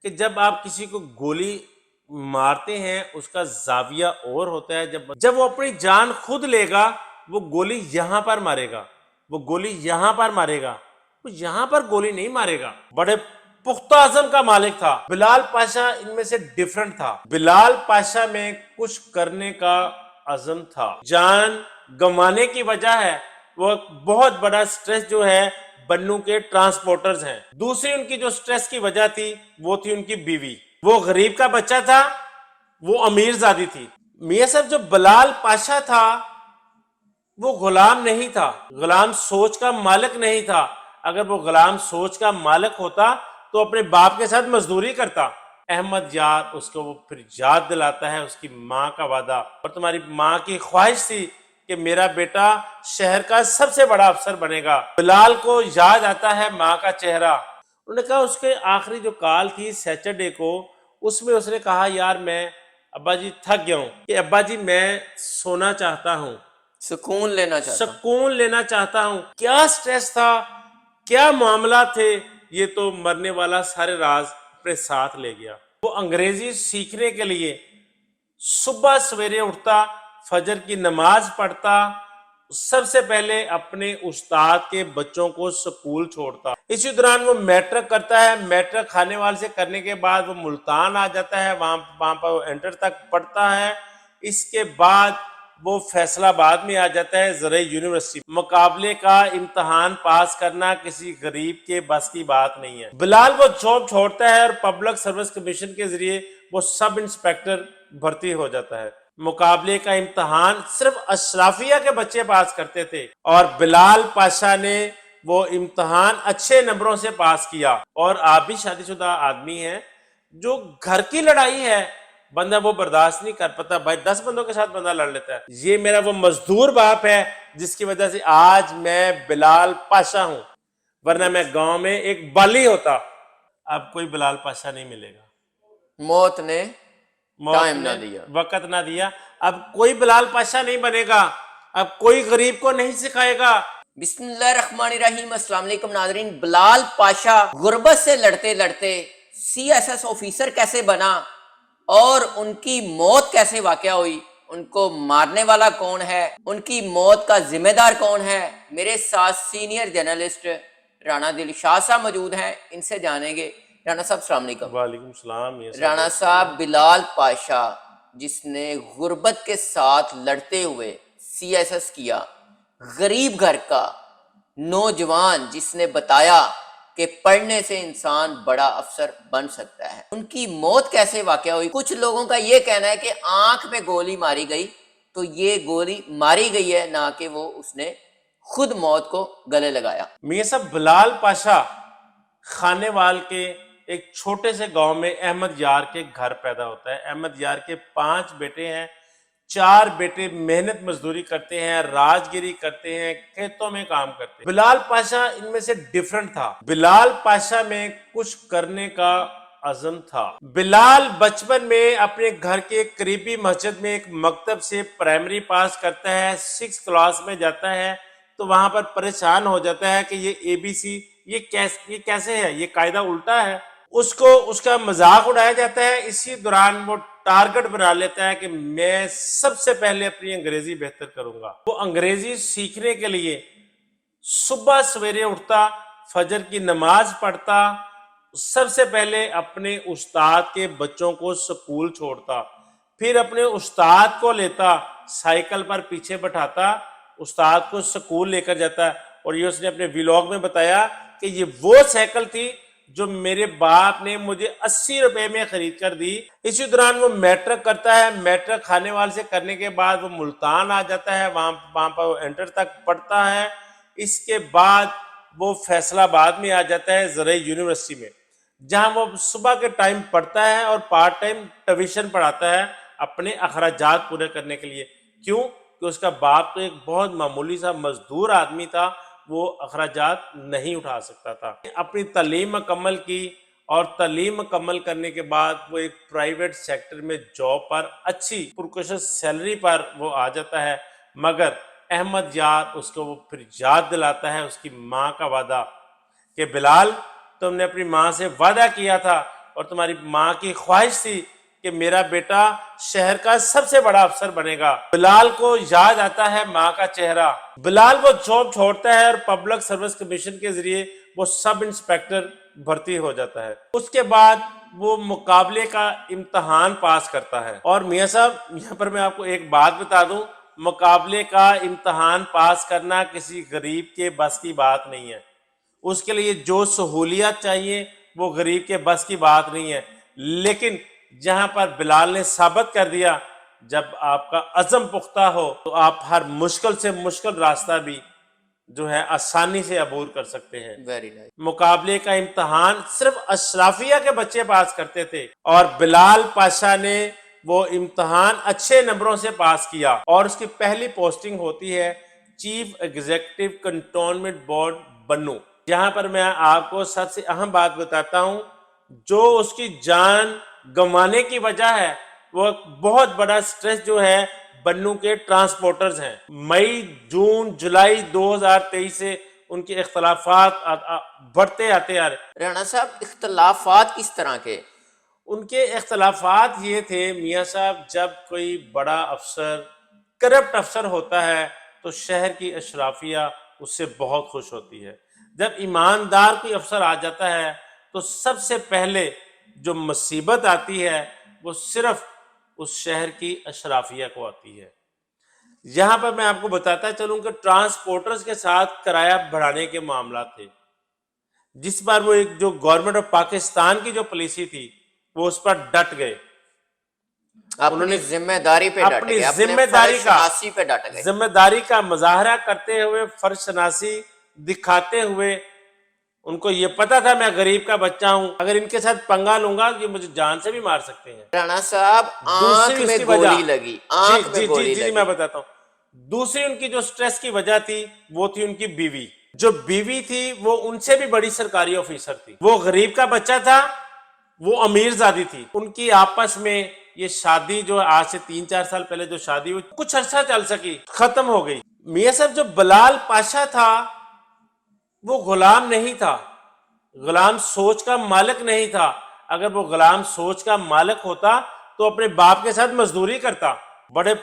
کہ جب آپ کسی کو گولی مارتے ہیں اس کا زاویہ اور ہوتا ہے، جب وہ اپنی جان خود لے گا وہ گولی یہاں پر مارے گا، وہ گولی یہاں پر مارے گا، وہ یہاں پر گولی نہیں مارے گا۔ بڑے پختہ عزم کا مالک تھا بلال پاشا، ان میں سے ڈیفرنٹ تھا۔ بلال پاشا میں کچھ کرنے کا عزم تھا، جان گنوانے کی وجہ ہے وہ بہت بڑا سٹریس جو ہے بنو کے ٹرانسپورٹرز ہیں۔ دوسری ان کی جو سٹریس کی وجہ تھی وہ تھی ان کی بیوی، وہ غریب کا بچہ تھا، وہ امیر زادی تھی۔ میاں صاحب جو بلال پاشا تھا وہ غلام نہیں تھا، غلام سوچ کا مالک نہیں تھا۔ اگر وہ غلام سوچ کا مالک ہوتا تو اپنے باپ کے ساتھ مزدوری کرتا۔ احمد یار اس کو وہ پھر یاد دلاتا ہے اس کی ماں کا وعدہ، اور تمہاری ماں کی خواہش تھی کہ میرا بیٹا شہر کا سب سے بڑا افسر بنے گا۔ بلال کو یاد آتا ہے ماں کا چہرہ۔ انہوں نے کہا اس کے آخری جو کال تھی سیٹرڈے کو، اس میں اس نے کہا یار میں ابا جی تھک گیا ہوں، کہ ابا جی میں سونا چاہتا ہوں، سکون لینا چاہتا ہوں۔ سکون لینا چاہتا ہوں۔ کیا سٹریس تھا، کیا معاملات تھے، یہ تو مرنے والا سارے راز اپنے ساتھ لے گیا۔ وہ انگریزی سیکھنے کے لیے صبح سویرے اٹھتا، فجر کی نماز پڑھتا، سب سے پہلے اپنے استاد کے بچوں کو سکول چھوڑتا۔ اسی دوران وہ میٹرک کرتا ہے، میٹرک خانے وال سے کرنے کے بعد وہ ملتان آ جاتا ہے، وہاں پر وہ انٹر تک پڑھتا ہے۔ اس کے بعد وہ فیصل آباد میں آ جاتا ہے زرعی یونیورسٹی۔ مقابلے کا امتحان پاس کرنا کسی غریب کے بس کی بات نہیں ہے۔ بلال وہ جاب چھوڑتا ہے اور پبلک سروس کمیشن کے ذریعے وہ سب انسپیکٹر بھرتی ہو جاتا ہے۔ مقابلے کا امتحان صرف اشرافیہ کے بچے پاس کرتے تھے، اور بلال پاشا نے وہ امتحان اچھے نمبروں سے پاس کیا۔ اور آپ بھی شادی شدہ آدمی ہیں، جو گھر کی لڑائی ہے بندہ وہ برداشت نہیں کر پاتا، بھائی 10 بندوں کے ساتھ بندہ لڑ لیتا ہے۔ یہ میرا وہ مزدور باپ ہے جس کی وجہ سے آج میں بلال پاشا ہوں، ورنہ میں گاؤں میں ایک بالی ہوتا۔ اب کوئی بلال پاشا نہیں ملے گا، موت نے موت ٹائم نے نہ دیا۔ وقت نہ دیا۔ اب کوئی بلال پاشا نہیں بنے گا، اب کوئی غریب کو نہیں سکھائے گا۔ بسم اللہ الرحمن الرحیم۔ السلام علیکم ناظرین۔ بلال پاشا غربت سے لڑتے لڑتے سی ایس ایس آفیسر کیسے بنا اور ان کی موت کیسے واقع ہوئی، ان کو مارنے والا کون ہے، ان کی موت کا ذمہ دار کون ہے، میرے ساتھ سینئر جرنلسٹ رانا دلشاد صاحب موجود ہیں، ان سے جانیں گے۔ رانا صاحب السلام علیکم۔ وعلیکم السلام۔ رانا صاحب، بلال پاشا جس نے غربت کے ساتھ لڑتے ہوئے سی ایس ایس کیا، غریب گھر کا نوجوان جس نے بتایا کہ پڑھنے سے انسان بڑا افسر بن سکتا ہے، ان کی موت کیسے واقع ہوئی؟ کچھ لوگوں کا یہ کہنا ہے کہ آنکھ میں گولی ماری گئی، تو یہ گولی ماری گئی ہے، نہ کہ وہ اس نے خود موت کو گلے لگایا۔ میاں صاحب بلال پاشا خانے وال کے ایک چھوٹے سے گاؤں میں احمد یار کے گھر پیدا ہوتا ہے۔ احمد یار کے 5 بیٹے ہیں، 4 بیٹے محنت مزدوری کرتے ہیں، راجگیری کرتے ہیں، کھیتوں میں کام کرتے ہیں۔ بلال پاشا ان میں سے ڈیفرنٹ تھا، بلال پاشا میں کچھ کرنے کا عزم تھا۔ بلال بچپن میں اپنے گھر کے قریبی مسجد میں ایک مکتب سے پرائمری پاس کرتا ہے، 6 کلاس میں جاتا ہے تو وہاں پر پریشان ہو جاتا ہے کہ یہ اے بی سی یہ کیسے ہے، یہ قاعدہ الٹا ہے۔ اس کا مذاق اڑایا جاتا ہے۔ اسی دوران وہ ٹارگٹ بنا لیتا ہے کہ میں سب سے پہلے اپنی انگریزی بہتر کروں گا۔ وہ انگریزی سیکھنے کے لیے صبح سویرے اٹھتا، فجر کی نماز پڑھتا، سب سے پہلے اپنے استاد کے بچوں کو سکول چھوڑتا، پھر اپنے استاد کو لیتا، سائیکل پر پیچھے بٹھاتا، استاد کو سکول لے کر جاتا۔ اور یہ اس نے اپنے ویلاگ میں بتایا کہ یہ وہ سائیکل تھی جو میرے باپ نے مجھے 80 روپے میں خرید کر دی۔ اسی دوران وہ میٹرک کرتا ہے، میٹرک خانے وال سے کرنے کے بعد وہ ملتان آ جاتا ہے، وہاں پر وہ انٹر تک پڑھتا ہے۔ اس کے بعد وہ فیصل آباد میں آ جاتا ہے زرعی یونیورسٹی میں، جہاں وہ صبح کے ٹائم پڑھتا ہے اور پارٹ ٹائم ٹیوشن پڑھاتا ہے اپنے اخراجات پورے کرنے کے لیے۔ کیوں کہ اس کا باپ تو ایک بہت معمولی سا مزدور آدمی تھا، وہ اخراجات نہیں اٹھا سکتا تھا۔ اپنی تعلیم مکمل کی، اور تعلیم مکمل کرنے کے بعد وہ ایک پرائیویٹ سیکٹر میں جاب پر اچھی پرکشش سیلری پر وہ آ جاتا ہے، مگر احمد یار اس کو وہ پھر یاد دلاتا ہے اس کی ماں کا وعدہ کہ بلال تم نے اپنی ماں سے وعدہ کیا تھا اور تمہاری ماں کی خواہش تھی کہ میرا بیٹا شہر کا سب سے بڑا افسر بنے گا۔ بلال کو یاد آتا ہے ماں کا چہرہ۔ بلال وہ جاب چھوڑتا ہے اور پبلک سروس کمیشن کے ذریعے وہ سب انسپیکٹر بھرتی ہو جاتا ہے۔ اس کے بعد وہ مقابلے کا امتحان پاس کرتا ہے۔ اور میاں صاحب یہاں پر میں آپ کو ایک بات بتا دوں، مقابلے کا امتحان پاس کرنا کسی غریب کے بس کی بات نہیں ہے۔ اس کے لیے جو سہولیات چاہیے وہ غریب کے بس کی بات نہیں ہے، لیکن جہاں پر بلال نے ثابت کر دیا جب آپ کا عزم پختہ ہو تو آپ ہر مشکل سے مشکل راستہ بھی جو ہے آسانی سے عبور کر سکتے ہیں۔ Very nice. مقابلے کا امتحان صرف اشرافیہ کے بچے پاس کرتے تھے اور بلال پاشا نے وہ امتحان اچھے نمبروں سے پاس کیا اور اس کی پہلی پوسٹنگ ہوتی ہے چیف ایگزیکٹو کنٹونمنٹ بورڈ بنو۔ یہاں پر میں آپ کو سب سے اہم بات بتاتا ہوں، جو اس کی جان گنوانے کی وجہ ہے وہ بہت بڑا سٹریس جو ہے بنو کے ٹرانسپورٹرز ہیں۔ مئی جون جولائی 2023 سے ان کے اختلافات بڑھتے آتے آ رہے۔ رانا صاحب اختلافات کس طرح کے؟ ان کے اختلافات یہ تھے میاں صاحب، جب کوئی بڑا افسر کرپٹ افسر ہوتا ہے تو شہر کی اشرافیہ اس سے بہت خوش ہوتی ہے۔ جب ایماندار کوئی افسر آ جاتا ہے تو سب سے پہلے جو مصیبت آتی ہے وہ صرف اس شہر کی اشرافیہ کو آتی ہے۔ یہاں پر میں آپ کو بتاتا چلوں کہ ٹرانسپورٹرز کے ساتھ کرایہ بڑھانے کے معاملات تھے، جس پر وہ ایک جو گورنمنٹ آف پاکستان کی جو پالیسی تھی وہ اس پر ڈٹ گئے۔ اپنی ذمہ داری پہ ڈٹ اپنی گئے، اپنے ذمہ داری فرض کا شناسی پہ ڈٹ گئے۔ ذمہ داری کا مظاہرہ کرتے ہوئے، فرض شناسی دکھاتے ہوئے، ان کو یہ پتا تھا میں غریب کا بچہ ہوں، اگر ان کے ساتھ پنگا لوں گا یہ مجھے جان سے بھی مار سکتے ہیں۔ رانا صاحب آنکھ دوسری اس میں کی وجہ، گولی لگی، آنکھ میں گولی جی لگی۔ میں بتاتا ہوں۔ دوسری ان کی جو سٹریس کی وجہ تھی وہ تھی ان کی بیوی۔ جو بیوی تھی وہ ان سے بھی بڑی سرکاری آفیسر تھی، وہ غریب کا بچہ تھا، وہ امیر زادی تھی۔ ان کی آپس میں یہ شادی جو آج سے 3-4 سال پہلے جو شادی ہوئی کچھ عرصہ چل سکی، ختم ہو گئی۔ میاں صاحب جو بلال پاشا تھا وہ غلام نہیں تھا، غلام سوچ کا مالک نہیں تھا۔ اگر وہ غلام سوچ کا مالک ہوتا تو اپنے باپ کے ساتھ مزدوری کرتا۔ بڑے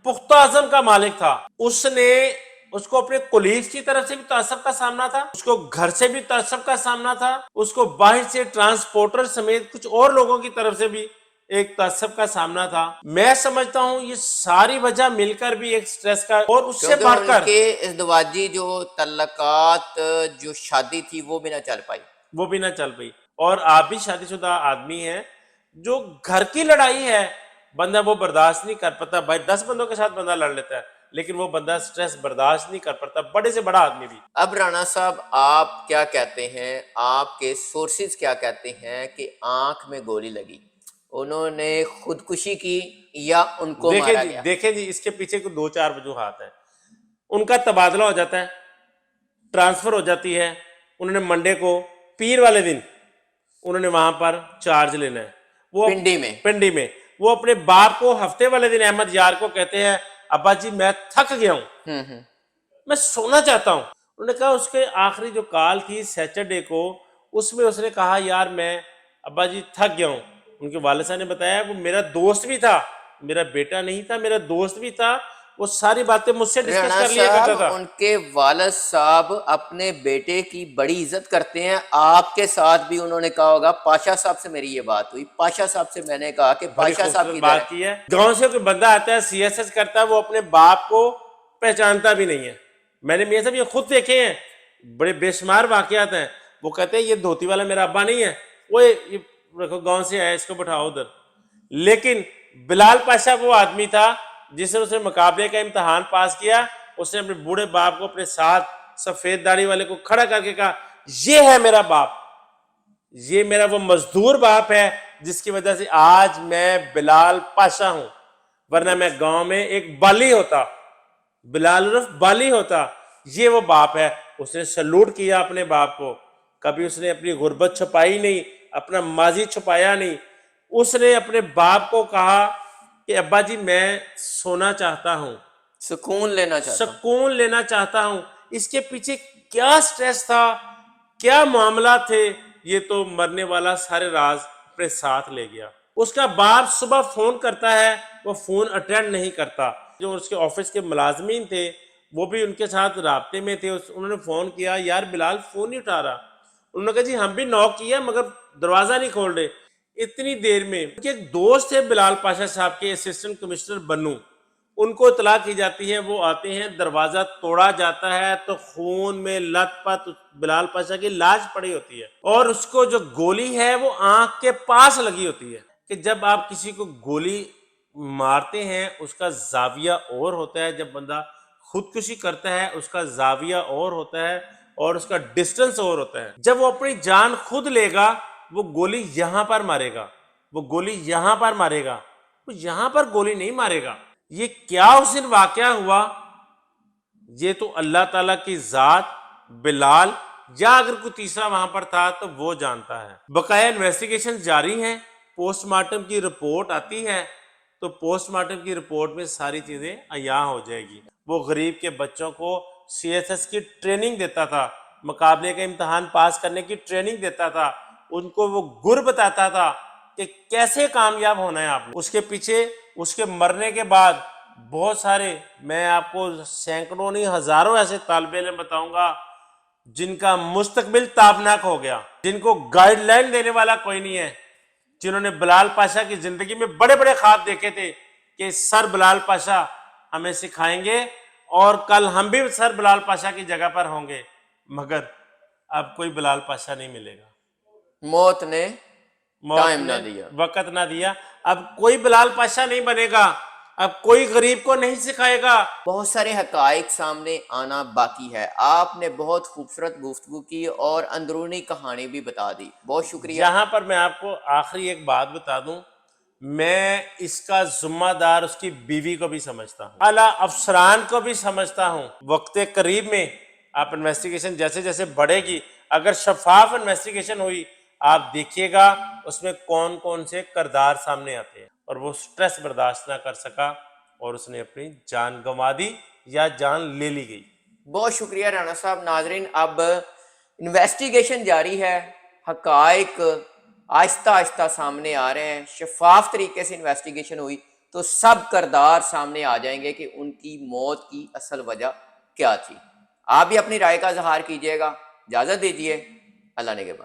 پختہ عزم کا مالک تھا۔ اس کو اپنے کولیگز کی طرف سے بھی تعصب کا سامنا تھا، اس کو گھر سے بھی تعصب کا سامنا تھا، اس کو باہر سے ٹرانسپورٹر سمیت کچھ اور لوگوں کی طرف سے بھی ایک تعصب کا سامنا تھا۔ میں سمجھتا ہوں یہ ساری وجہ مل کر بھی ایک سٹریس کا، اور اس سے بڑھ کیونکہ کر ان کے ازدواجی جو تعلقات، جو شادی تھی وہ بھی نہ چل پائی۔ وہ بھی نہ چل پئی۔ اور آپ بھی شادی شدہ آدمی ہیں، جو گھر کی لڑائی ہے بندہ وہ برداشت نہیں کر پاتا۔ بھائی 10 بندوں کے ساتھ بندہ لڑ لیتا ہے لیکن وہ بندہ سٹریس برداشت نہیں کر پاتا، بڑے سے بڑا آدمی بھی۔ اب رانا صاحب آپ کیا کہتے ہیں، آپ کے سورسز کیا کہتے ہیں کہ آنکھ میں گولی لگی، انہوں نے خودکشی کی یا ان کو مارا گیا؟ دیکھیں جی اس کے پیچھے کو 2-4 وجوہات ہیں۔ ان کا تبادلہ ہو جاتا ہے، ٹرانسفر ہو جاتی ہے، انہوں نے منڈے کو پیر والے دن انہوں نے وہاں پر چارج لینا ہے، وہ پنڈی میں وہ اپنے باپ کو ہفتے والے دن احمد یار کو کہتے ہیں ابا جی میں تھک گیا ہوں، میں سونا چاہتا ہوں۔ انہوں نے کہا اس کے آخری جو کال تھی سیٹرڈے کو، اس میں اس نے کہا یار میں ابا جی تھک گیا ہوں۔ ان کے والد صاحب نے بتایا وہ میرا دوست بھی تھا، میرا بیٹا نہیں تھا، میرا دوست بھی تھا، وہ ساری باتیں مجھ سے ڈسکس کر لیا کرتا تھا۔ ان کے والد صاحب اپنے بیٹے کی بڑی عزت کرتے ہیں، آپ کے ساتھ بھی انہوں نے کہا ہوگا پاشا صاحب سے میری یہ بات ہوئی، پاشا صاحب سے میں نے کہا کہ پاشا صاحب کی بات کی ہے۔ گاؤں سے کوئی بندہ آتا ہے سی ایس ایس کرتا ہے، وہ اپنے باپ کو پہچانتا بھی نہیں ہے۔ میں نے میاں صاحب یہ خود دیکھے ہیں، بڑے بے شمار واقعات ہیں۔ وہ کہتے ہیں یہ دھوتی والا میرا ابا نہیں ہے، وہ دیکھو گاؤں سے آیا، اس کو بٹھاؤ ادھر۔ لیکن بلال پاشا وہ آدمی تھا جس نے اس نے مقابلے کا امتحان پاس کیا، اس نے اپنے بوڑھے باپ کو اپنے ساتھ سفید داڑھی والے کو کھڑا کر کے کہا یہ ہے میرا باپ، یہ میرا وہ مزدور باپ ہے جس کی وجہ سے آج میں بلال پاشا ہوں، ورنہ میں گاؤں میں ایک بالی ہوتا، بلال عرف بالی ہوتا۔ یہ وہ باپ ہے۔ اس نے سلوٹ کیا اپنے باپ کو، کبھی اس نے اپنی غربت چھپائی نہیں، اپنا ماضی چھپایا نہیں۔ اس نے اپنے باپ کو کہا کہ ابا جی میں سونا چاہتا ہوں، سکون لینا چاہتا ہوں۔ اس کے پیچھے کیا سٹریس تھا، کیا معاملات تھے، یہ تو مرنے والا سارے راز اپنے ساتھ لے گیا. اس کا باپ صبح فون کرتا ہے, وہ فون اٹینڈ نہیں کرتا. جو اس کے آفس کے ملازمین تھے وہ بھی ان کے ساتھ رابطے میں تھے. انہوں نے فون کیا, یار بلال فون نہیں اٹھا رہا. انہوں نے کہا جی ہم بھی نوک کیا مگر دروازہ نہیں کھول رہے. اتنی دیر میں ان کے ایک دوست ہے بلال پاشا صاحب کے, اسسٹنٹ کمشنر بنو, ان کو اطلاع کی جاتی ہے. وہ آتے ہیں, دروازہ توڑا جاتا ہے تو خون میں لت پت بلال پاشا کی لاش پڑی ہوتی ہے, اور اس کو جو گولی ہے وہ آنکھ کے پاس لگی ہوتی ہے. کہ جب آپ کسی کو گولی مارتے ہیں اس کا زاویہ اور ہوتا ہے, جب بندہ خودکشی کرتا ہے اس کا زاویہ اور ہوتا ہے, اور اس کا ڈسٹنس اور ہوتا ہے. جب وہ اپنی جان خود لے گا وہ گولی یہاں پر مارے گا, وہ گولی یہاں پر مارے گا, وہ یہاں پر گولی نہیں مارے گا. یہ کیا اس دن واقعہ ہوا, یہ تو اللہ تعالیٰ کی ذات, بلال یا اگر کوئی تیسرا وہاں پر تھا تو وہ جانتا ہے. بقایا انویسٹیگیشن جاری ہیں, پوسٹ مارٹم کی رپورٹ آتی ہے تو پوسٹ مارٹم کی رپورٹ میں ساری چیزیں عیاں ہو جائے گی. وہ غریب کے بچوں کو سی ایس ایس کی ٹریننگ دیتا تھا, مقابلے کا امتحان پاس کرنے کی ٹریننگ دیتا تھا, ان کو وہ گر بتاتا تھا کہ کیسے کامیاب ہونا ہے آپ نے. اس کے پیچھے اس کے مرنے کے بعد بہت سارے, میں آپ کو سینکڑوں نہیں ہزاروں ایسے طالب علم بتاؤں گا جن کا مستقبل تابناک ہو گیا, جن کو گائیڈ لائن دینے والا کوئی نہیں ہے, جنہوں نے بلال پاشا کی زندگی میں بڑے بڑے خواب دیکھے تھے کہ سر بلال پاشا ہمیں سکھائیں گے اور کل ہم بھی سر بلال پاشا کی جگہ پر ہوں گے, مگر اب کوئی بلال پاشا نہیں ملے گا. موت نے موت ٹائم نے نہ دیا. وقت نہ دیا. اب کوئی بلال پاشا نہیں بنے گا, اب کوئی غریب کو نہیں سکھائے گا. بہت سارے حقائق سامنے آنا باقی ہے. آپ نے بہت خوبصورت گفتگو کی اور اندرونی کہانی بھی بتا دی. بہت شکریہ. یہاں پر میں آپ کو آخری ایک بات بتا دوں, میں اس کا ذمہ دار اس کی بیوی کو بھی سمجھتا ہوں, اعلیٰ افسران کو بھی سمجھتا ہوں. وقت قریب میں آپ انویسٹیگیشن جیسے جیسے بڑھے گی, اگر شفاف انویسٹیگیشن ہوئی آپ دیکھیے گا اس میں کون کون سے کردار سامنے آتے ہیں. اور وہ سٹریس برداشت نہ کر سکا اور اس نے اپنی جان گنوا دی یا جان لے لی گئی. بہت شکریہ رانا صاحب. ناظرین, اب انویسٹیگیشن جاری ہے, حقائق آہستہ آہستہ سامنے آ رہے ہیں. شفاف طریقے سے انویسٹیگیشن ہوئی تو سب کردار سامنے آ جائیں گے کہ ان کی موت کی اصل وجہ کیا تھی. آپ بھی اپنی رائے کا اظہار کیجیے گا. اجازت دیجیے. اللہ نگہبان.